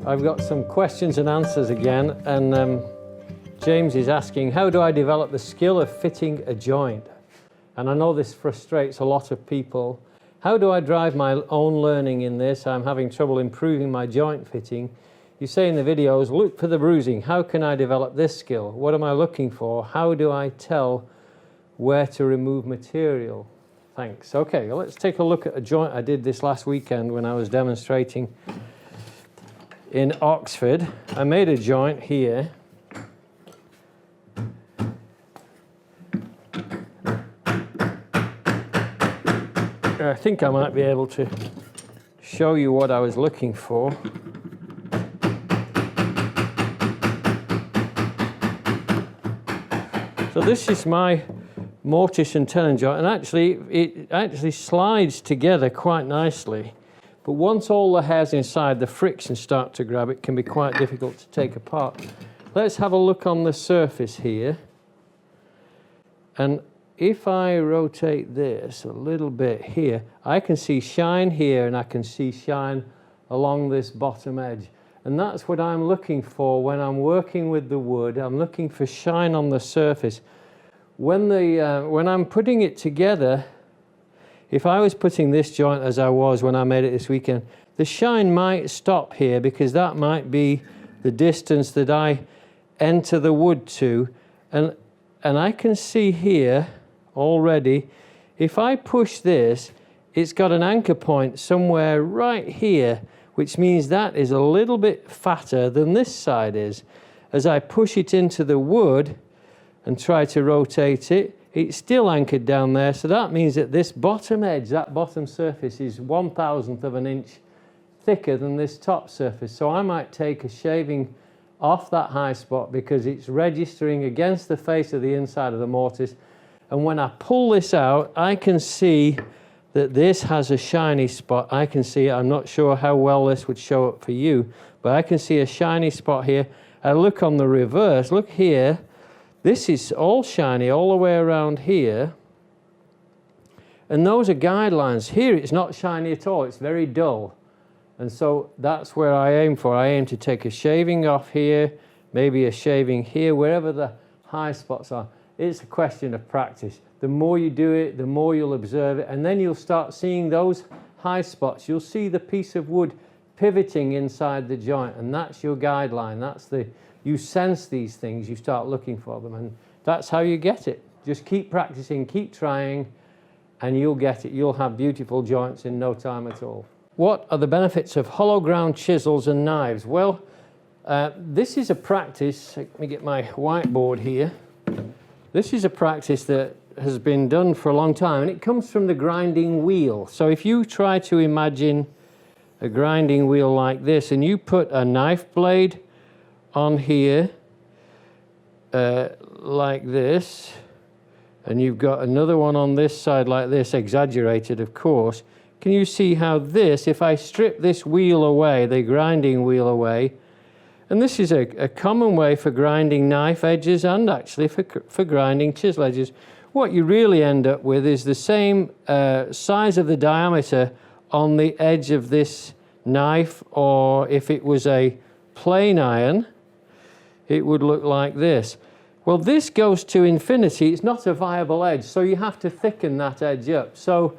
I've got some questions and answers again, and James is asking, how do I develop the skill of fitting a joint? And I know this frustrates a lot of people. How do I drive my own learning in this? I'm having trouble improving my joint fitting. You say in the videos, look for the bruising. How can I develop this skill? What am I looking for? How do I tell where to remove material? Thanks. Okay, well, let's take a look at a joint I did this last weekend when I was demonstrating in Oxford. I made a joint here. I think I might be able to show you what I was looking for. So this is my mortise and tenon joint, and actually it actually slides together quite nicely. But once all the hairs inside, the friction start to grab, it can be quite difficult to take apart. Let's have a look on the surface here. And if I rotate this a little bit here, I can see shine here and I can see shine along this bottom edge. And that's what I'm looking for when I'm working with the wood. I'm looking for shine on the surface. When I'm putting it together, if I was putting this joint as I was when I made it this weekend, the shine might stop here because that might be the distance that I enter the wood to. And I can see here already, if I push this, it's got an anchor point somewhere right here, which means that is a little bit fatter than this side is. As I push it into the wood and try to rotate it, it's still anchored down there, so that means that this bottom edge, that bottom surface, is 1/1000th of an inch thicker than this top surface. So I might take a shaving off that high spot because it's registering against the face of the inside of the mortise. And when I pull this out, I can see that this has a shiny spot. I can see it. I'm not sure how well this would show up for you, but I can see a shiny spot here. I look on the reverse, look here. This is all shiny all the way around here. And those are guidelines. Here it's not shiny at all, it's very dull. And so that's where I aim for. I aim to take a shaving off here, maybe a shaving here, wherever the high spots are. It's a question of practice. The more you do it, the more you'll observe it, and then you'll start seeing those high spots. You'll see the piece of wood pivoting inside the joint, and that's your guideline. That's the, you sense these things, you start looking for them, and that's how you get it. Just keep practicing, keep trying, and you'll get it. You'll have beautiful joints in no time at all. What are the benefits of hollow ground chisels and knives? Well, this is a practice. Let me get my whiteboard here. This is a practice that has been done for a long time, and it comes from the grinding wheel. So if you try to imagine a grinding wheel like this, and you put a knife blade on here like this, and you've got another one on this side like this, exaggerated of course, can you see how this, if I strip this wheel away, the grinding wheel away, and this is a common way for grinding knife edges and actually for grinding chisel edges, what you really end up with is the same size of the diameter on the edge of this knife, or if it was a plain iron, it would look like this. Well, this goes to infinity. It's not a viable edge, so you have to thicken that edge up. So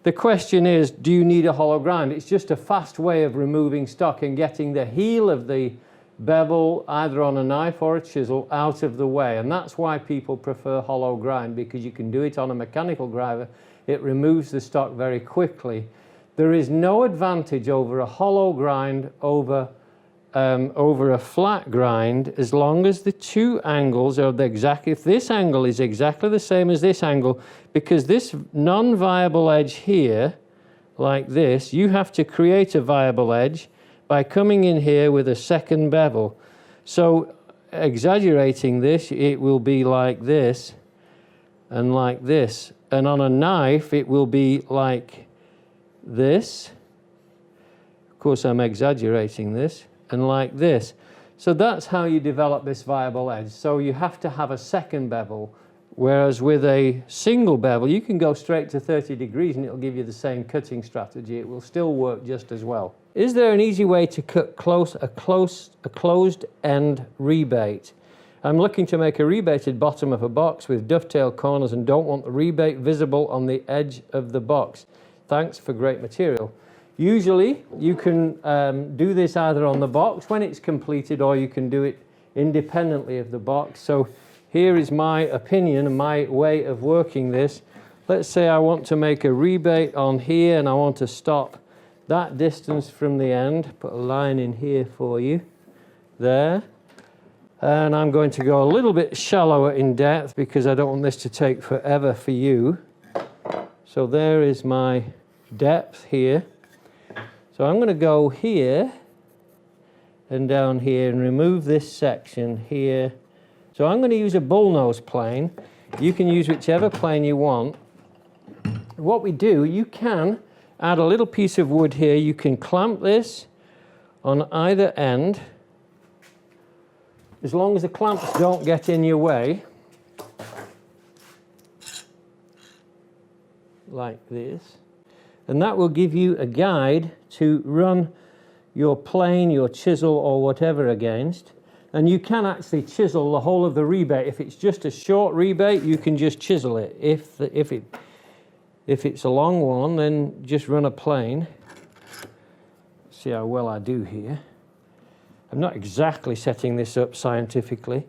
the question is, do you need a hollow grind? It's just a fast way of removing stock and getting the heel of the bevel, either on a knife or a chisel, out of the way. And that's why people prefer hollow grind, because you can do it on a mechanical grinder. It removes the stock very quickly. There is no advantage over a hollow grind over a flat grind, as long as the two angles are exactly, if this angle is exactly the same as this angle, because this non-viable edge here, like this, you have to create a viable edge by coming in here with a second bevel. So exaggerating this, it will be like this and like this. And on a knife, it will be like this. Of course, I'm exaggerating this. And like this. So that's how you develop this viable edge. So you have to have a second bevel Whereas with a single bevel, you can go straight to 30 degrees and it'll give you the same cutting strategy. It will still work just as well. Is there an easy way to cut a closed end rebate? I'm looking to make a rebated bottom of a box with dovetail corners and don't want the rebate visible on the edge of the box. Thanks for great material. Usually you can do this either on the box when it's completed, or you can do it independently of the box. So here is my opinion and my way of working this. Let's say I want to make a rebate on here and I want to stop that distance from the end. Put a line in here for you, there. And I'm going to go a little bit shallower in depth because I don't want this to take forever for you. So there is my depth here. So I'm going to go here and down here and remove this section here. So I'm going to use a bullnose plane. You can use whichever plane you want. What we do, you can add a little piece of wood here. You can clamp this on either end, as long as the clamps don't get in your way, like this. And that will give you a guide to run your plane, your chisel, or whatever against. And you can actually chisel the whole of the rebate. If it's just a short rebate, you can just chisel it. If it's a long one, then just run a plane. See how well I do here. I'm not exactly setting this up scientifically,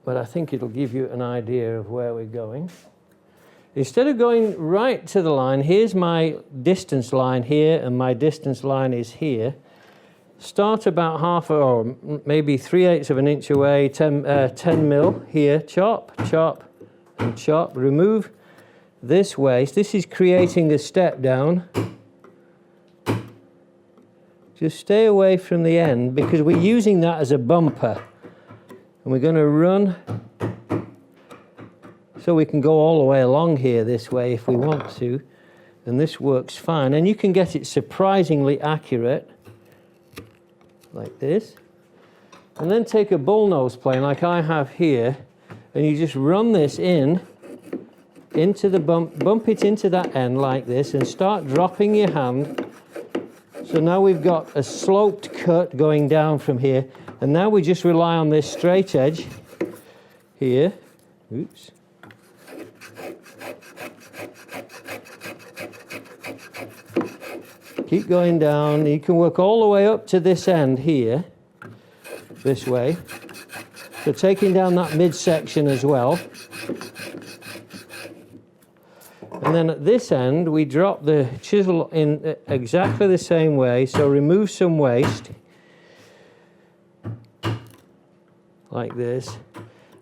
but I think it'll give you an idea of where we're going. Instead of going right to the line, here's my distance line here, and my distance line is here. Start about half or maybe 3/8 of an inch away, 10 mil here, chop, chop, and chop. Remove this waste. This is creating a step down. Just stay away from the end because we're using that as a bumper. And we're going to run so we can go all the way along here this way if we want to. And this works fine. And you can get it surprisingly accurate, like this. And then take a bullnose plane like I have here, and you just run this into the bump it into that end like this, and start dropping your hand. So now we've got a sloped cut going down from here, and now we just rely on this straight edge here. Oops. Keep going down. You can work all the way up to this end here, this way. So taking down that midsection as well. And then at this end, we drop the chisel in exactly the same way. So remove some waste, like this.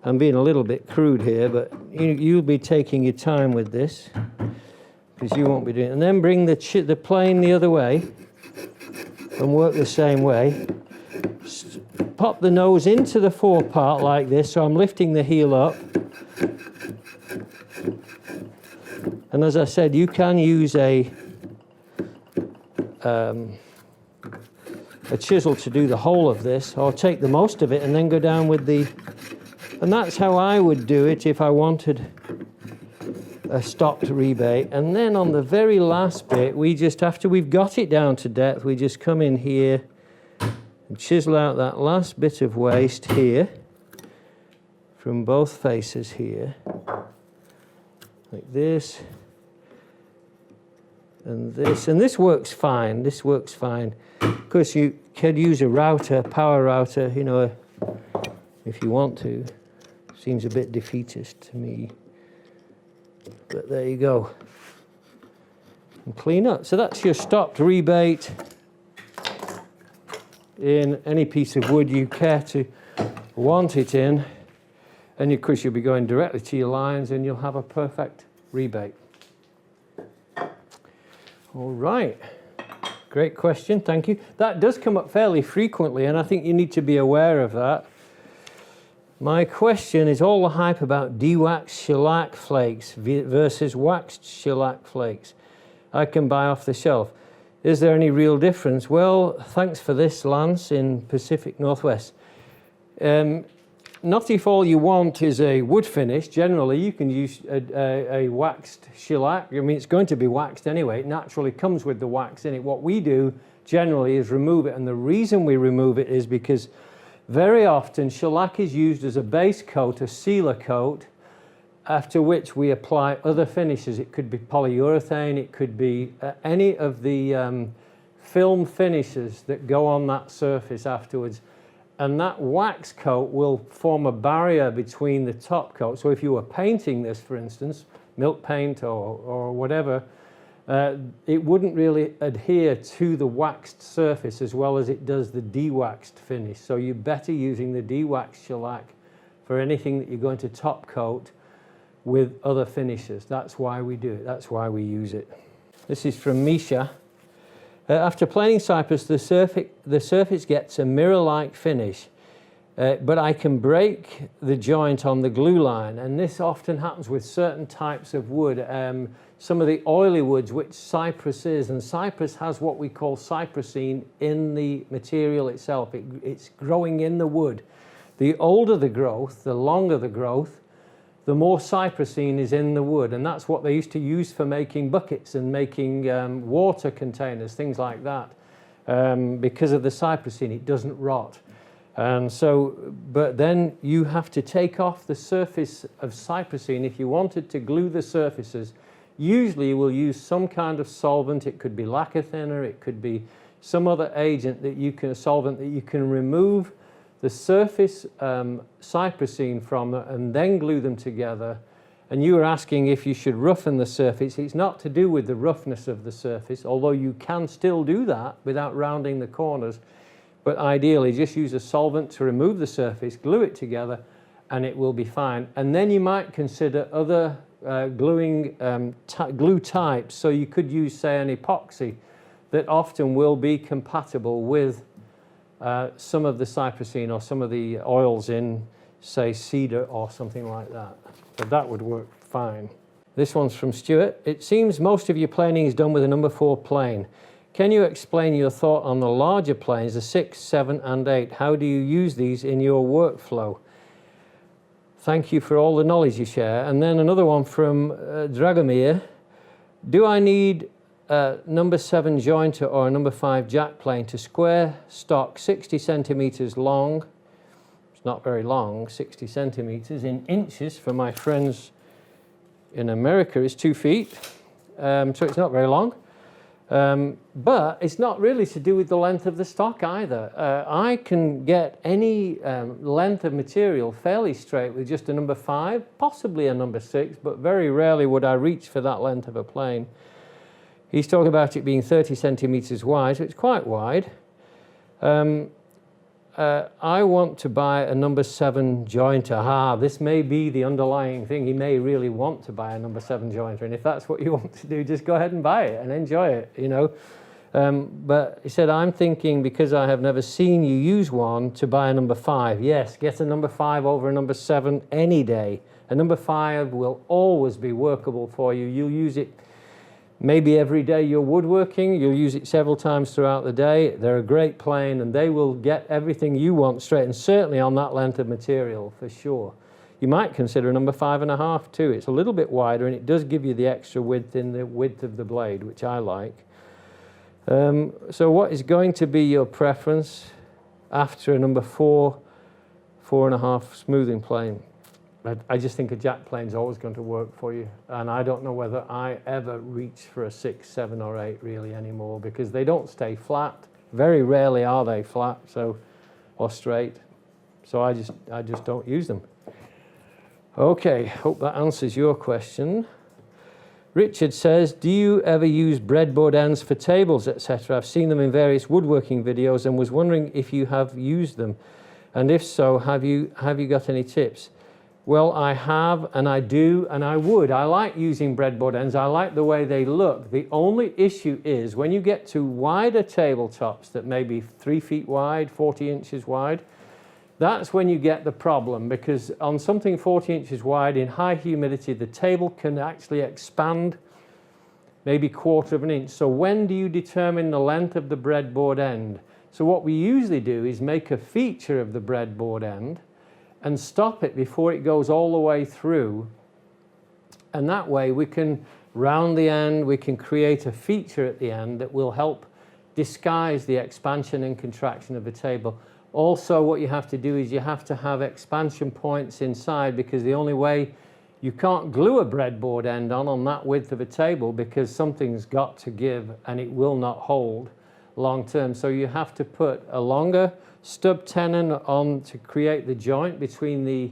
I'm being a little bit crude here, but you'll be taking your time with this, because you won't be doing it. And then bring the plane the other way and work the same way. Pop the nose into the forepart like this, so I'm lifting the heel up. And as I said, you can use a chisel to do the whole of this, or take the most of it and then go down with the... And that's how I would do it if I wanted a stopped rebate. And then on the very last bit, we just, after we've got it down to depth, we just come in here and chisel out that last bit of waste here from both faces here, like this. And this works fine. This works fine. Of course, you could use a router, power router, you know, if you want to. Seems a bit defeatist to me. But there you go. And clean up. So that's your stopped rebate in any piece of wood you care to want it in. And of course, you'll be going directly to your lines and you'll have a perfect rebate. All right, great question, thank you. That does come up fairly frequently, and I think you need to be aware of that. My question is all the hype about de-waxed shellac flakes versus waxed shellac flakes I can buy off the shelf. Is there any real difference? Well, thanks for this, Lance, in Pacific Northwest. not if all you want is a wood finish. Generally, you can use a waxed shellac. I mean, it's going to be waxed anyway. It naturally comes with the wax in it. What we do generally is remove it, and the reason we remove it is because very often shellac is used as a base coat, a sealer coat, after which we apply other finishes. It could be polyurethane, it could be any of the film finishes that go on that surface afterwards. And that wax coat will form a barrier between the top coat. So if you were painting this, for instance, milk paint or whatever, it wouldn't really adhere to the waxed surface as well as it does the de-waxed finish. So you're better using the de-waxed shellac for anything that you're going to top coat with other finishes. That's why we do it. That's why we use it. This is from Misha. After planing cypress, the surface gets a mirror-like finish, but I can break the joint on the glue line, and this often happens with certain types of wood. Some of the oily woods, which cypress is, and cypress has what we call cypressine in the material itself. It's growing in the wood. The older the growth, the longer the growth, the more cypressine is in the wood, and that's what they used to use for making buckets and making water containers, things like that. Because of the cypressine, it doesn't rot. And so, but then you have to take off the surface of cypressine if you wanted to glue the surfaces. Usually you will use some kind of solvent. It could be lacquer thinner, it could be some other agent that you can, solvent that you can remove the surface cypressine from them and then glue them together. And you were asking if you should roughen the surface. It's not to do with the roughness of the surface, although you can still do that without rounding the corners. But ideally, just use a solvent to remove the surface, glue it together, and it will be fine. And then you might consider other glue types. So you could use, say, an epoxy that often will be compatible with some of the cypressine or some of the oils in, say, cedar or something like that. So that would work fine. This one's from Stewart. It seems most of your planing is done with a number 4 plane. Can you explain your thought on the larger planes, the 6, 7, and 8? How do you use these in your workflow? Thank you for all the knowledge you share. And then another one from Dragomir. Do I need number 7 jointer or a number 5 jack plane to square stock 60 centimeters long? It's not very long, 60 centimeters. In inches, for my friends in America, is 2 feet. So it's not very long. But it's not really to do with the length of the stock either. I can get any length of material fairly straight with just a number 5, possibly a number 6, but very rarely would I reach for that length of a plane. He's talking about it being 30 centimeters wide, so it's quite wide. I want to buy a number 7 jointer. This may be the underlying thing. He may really want to buy a number 7 jointer, and if that's what you want to do, just go ahead and buy it and enjoy it, you know. But he said, I'm thinking, because I have never seen you use one, to buy a number 5. Yes, get a number 5 over a number 7 any day. A number 5 will always be workable for you. You'll use it maybe every day you're woodworking, you'll use it several times throughout the day. They're a great plane, and they will get everything you want straight, and certainly on that length of material, for sure. You might consider a number 5.5 too. It's a little bit wider, and it does give you the extra width in the width of the blade, which I like. So what is going to be your preference after a number 4, 4.5 smoothing plane? I just think a jack plane is always going to work for you, and I don't know whether I ever reach for a 6, 7, or 8 really anymore, because they don't stay flat. Very rarely are they flat, so, or straight. So I just don't use them. Okay, hope that answers your question. Richard says, do you ever use breadboard ends for tables, etc.? I've seen them in various woodworking videos and was wondering if you have used them, and if so, have you got any tips? Well, I have, and I do, and I would. I like using breadboard ends. I like the way they look. The only issue is when you get to wider tabletops that may be 3 feet wide, 40 inches wide, that's when you get the problem, because on something 40 inches wide in high humidity, the table can actually expand maybe 1/4 of an inch. So when do you determine the length of the breadboard end? So what we usually do is make a feature of the breadboard end, and stop it before it goes all the way through. And that way we can round the end, we can create a feature at the end that will help disguise the expansion and contraction of the table. Also, what you have to do is you have to have expansion points inside, because the only way you can't glue a breadboard end on that width of a table, because something's got to give and it will not hold long term. So you have to put a longer stub tenon on to create the joint between the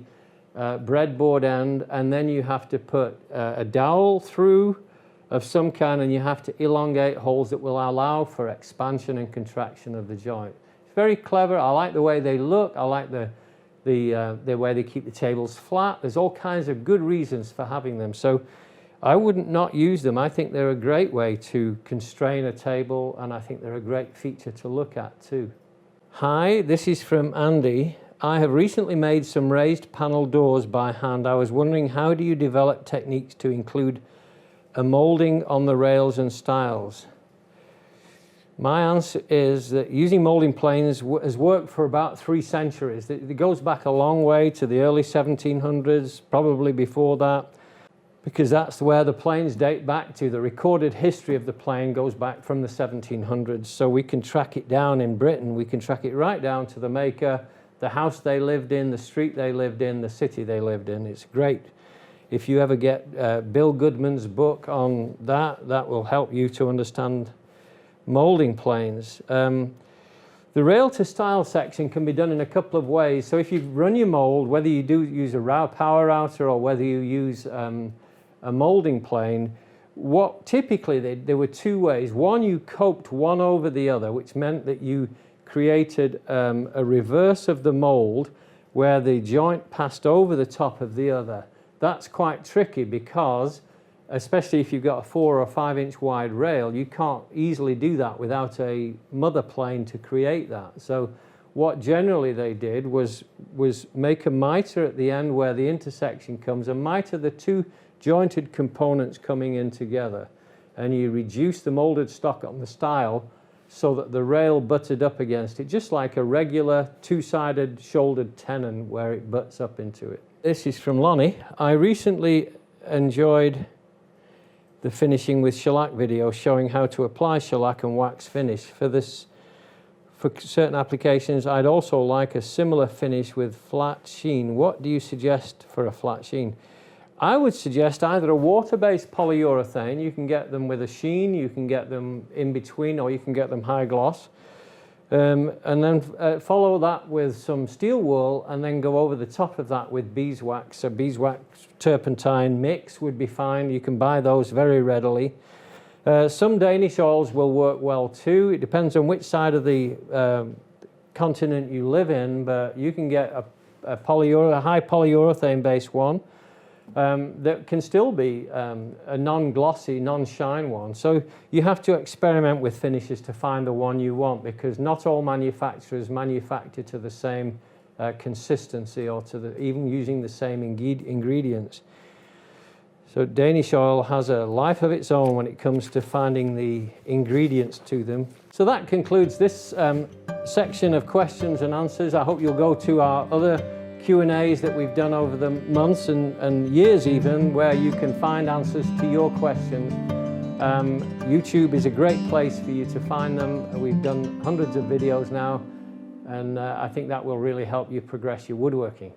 breadboard end, and then you have to put a dowel through of some kind, and you have to elongate holes that will allow for expansion and contraction of the joint. It's very clever. I like the way they look. I like the way they keep the tables flat. There's all kinds of good reasons for having them. So I wouldn't not use them. I think they're a great way to constrain a table, and I think they're a great feature to look at too. Hi, this is from Andy. I have recently made some raised panel doors by hand. I was wondering, how do you develop techniques to include a moulding on the rails and stiles? My answer is that using moulding planes has worked for about 3 centuries. It goes back a long way to the early 1700s, probably before that, because that's where the planes date back to. The recorded history of the plane goes back from the 1700s, so we can track it down in Britain. We can track it right down to the maker, the house they lived in, the street they lived in, the city they lived in. It's great. If you ever get Bill Goodman's book on that, that will help you to understand moulding planes. The rail to stile section can be done in a couple of ways. So if you run your mould, whether you do use a power router or whether you use a moulding plane, what typically there were 2 ways. One, you coped one over the other, which meant that you created a reverse of the mould where the joint passed over the top of the other. That's quite tricky, because especially if you've got a 4 or 5 inch wide rail, you can't easily do that without a mother plane to create that. So what generally they did was make a mitre at the end where the intersection comes, and mitre the 2 jointed components coming in together, and you reduce the moulded stock on the stile so that the rail butted up against it, just like a regular 2-sided shouldered tenon where it butts up into it. This is from Lonny. I recently enjoyed the finishing with shellac video showing how to apply shellac and wax finish. For certain applications, I'd also like a similar finish with flat sheen. What do you suggest for a flat sheen? I would suggest either a water-based polyurethane. You can get them with a sheen, you can get them in between, or you can get them high gloss. And then follow that with some steel wool, and then go over the top of that with beeswax. A beeswax turpentine mix would be fine. You can buy those very readily. Some Danish oils will work well too. It depends on which side of the continent you live in, but you can get a high polyurethane based one that can still be a non-glossy, non-shine one. So you have to experiment with finishes to find the one you want, because not all manufacturers manufacture to the same consistency, or to even using the same ingredients. So Danish oil has a life of its own when it comes to finding the ingredients to them. So that concludes this section of questions and answers. I hope you'll go to our other Q&As that we've done over the months and years even, where you can find answers to your questions. YouTube is a great place for you to find them. We've done hundreds of videos now, and I think that will really help you progress your woodworking.